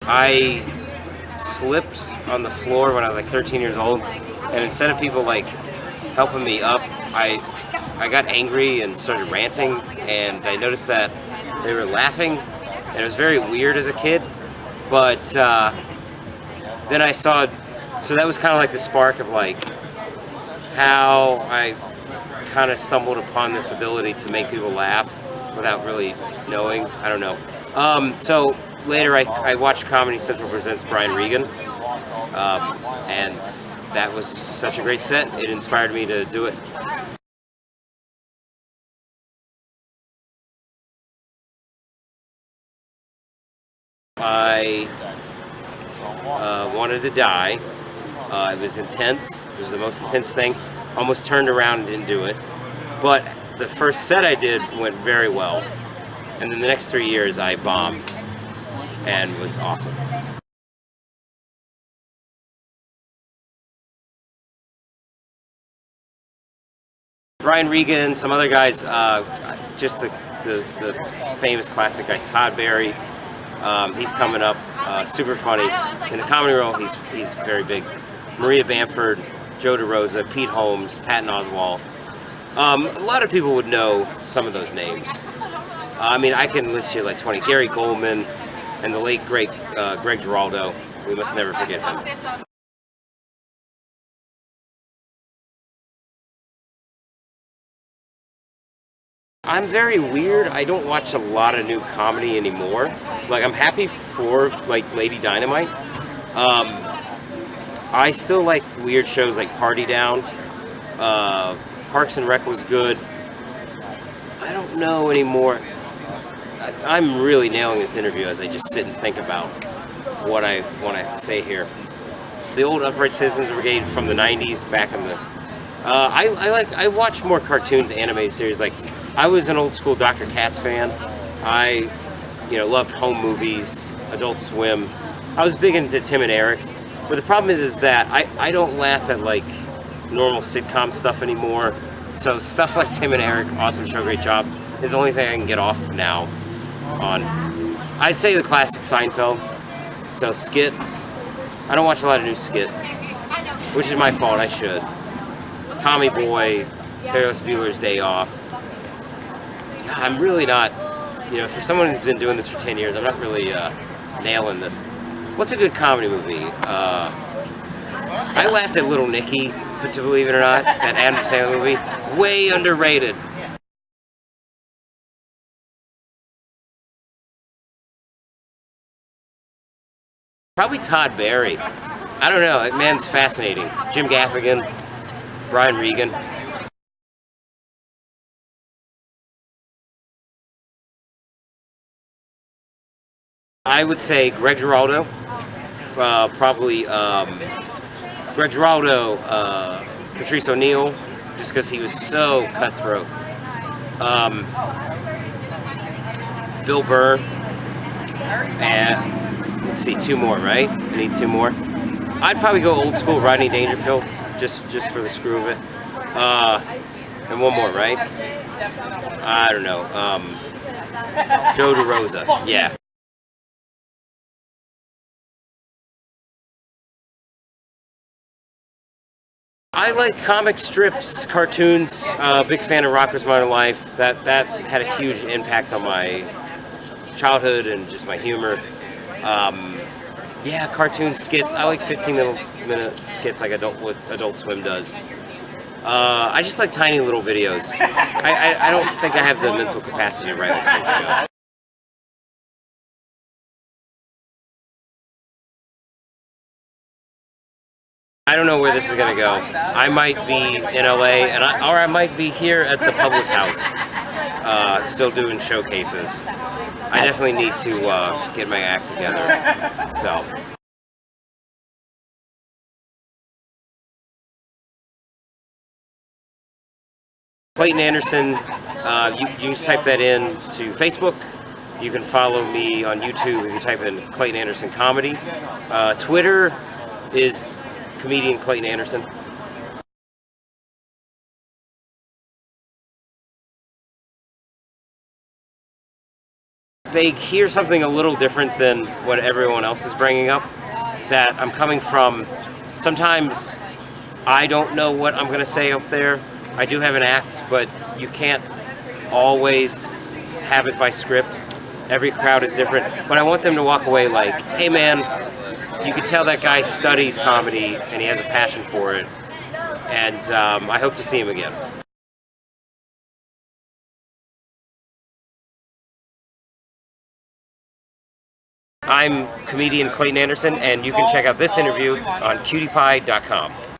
I slipped on the floor when I was like 13 years old, and instead of people like helping me up, I got angry and started ranting, and I noticed that they were laughing, and it was very weird as a kid. But then I saw, so that was kind of like the spark of like how I kind of stumbled upon this ability to make people laugh without really knowing. I don't know. So later I watched Comedy Central Presents Brian Regan, and that was such a great set. It inspired me to do it. I wanted to die. It was intense. It was the most intense thing. Almost turned around and didn't do it. But the first set I did went very well. And then the next 3 years I bombed and was awful. Brian Regan, some other guys, just the famous classic guys, Todd Barry. He's coming up, super funny. In the comedy role, he's very big. Maria Bamford, Joe DeRosa, Pete Holmes, Patton Oswalt. A lot of people would know some of those names. I mean, I can list you like 20. Gary Goldman and the late great Greg Giraldo. We must never forget him. I'm very weird. I don't watch a lot of new comedy anymore. Like, I'm happy for like Lady Dynamite. I still like weird shows like Party Down. Parks and Rec was good. I don't know anymore. I'm really nailing this interview as I just sit and think about what I want to say here. The old Upright Citizens Brigade from the 90s, back in the... I watch more cartoons, animated series. Like, I was an old school Dr. Katz fan. I, loved home movies, Adult Swim. I was big into Tim and Eric. But the problem is that I don't laugh at like normal sitcom stuff anymore. So stuff like Tim and Eric, awesome show, great job, is the only thing I can get off now on. I'd say the classic Seinfeld. So skit. I don't watch a lot of new skit, which is my fault. I should. Tommy Boy, Ferris Bueller's Day Off. God, I'm really not, for someone who's been doing this for 10 years, I'm not really nailing this. What's a good comedy movie? I laughed at Little Nicky, to believe it or not, that Adam Sandler movie. Way underrated. Probably Todd Barry. I don't know, that man's fascinating. Jim Gaffigan, Brian Regan. I would say Greg Giraldo. Probably Greg Giraldo, Patrice O'Neill, just because he was so cutthroat. Bill Burr, and let's see, two more, right? I need two more. I'd probably go old school Rodney Dangerfield, just for the screw of it. And one more, right? I don't know. Joe DeRosa, yeah. I like comic strips, cartoons. Big fan of Rocko's Modern Life. That had a huge impact on my childhood and just my humor. Yeah, cartoon skits. I like 15-minute skits like Adult Swim does. I just like tiny little videos. I don't think I have the mental capacity to write like a whole show. I don't know where this is going to go. I might be in LA, or I might be here at the Public House, still doing showcases. I definitely need to get my act together. So. Clayton Anderson, you just type that in to Facebook. You can follow me on YouTube if you type in Clayton Anderson Comedy. Twitter is comedian Clayton Anderson. they hear something a little different than what everyone else is bringing up. That I'm coming from. Sometimes I don't know what I'm going to say up there. I do have an act, but you can't always have it by script. Every crowd is different. But I want them to walk away like, hey man, you can tell that guy studies comedy and he has a passion for it. And I hope to see him again. I'm comedian Clayton Anderson, and you can check out this interview on cutiepie.com.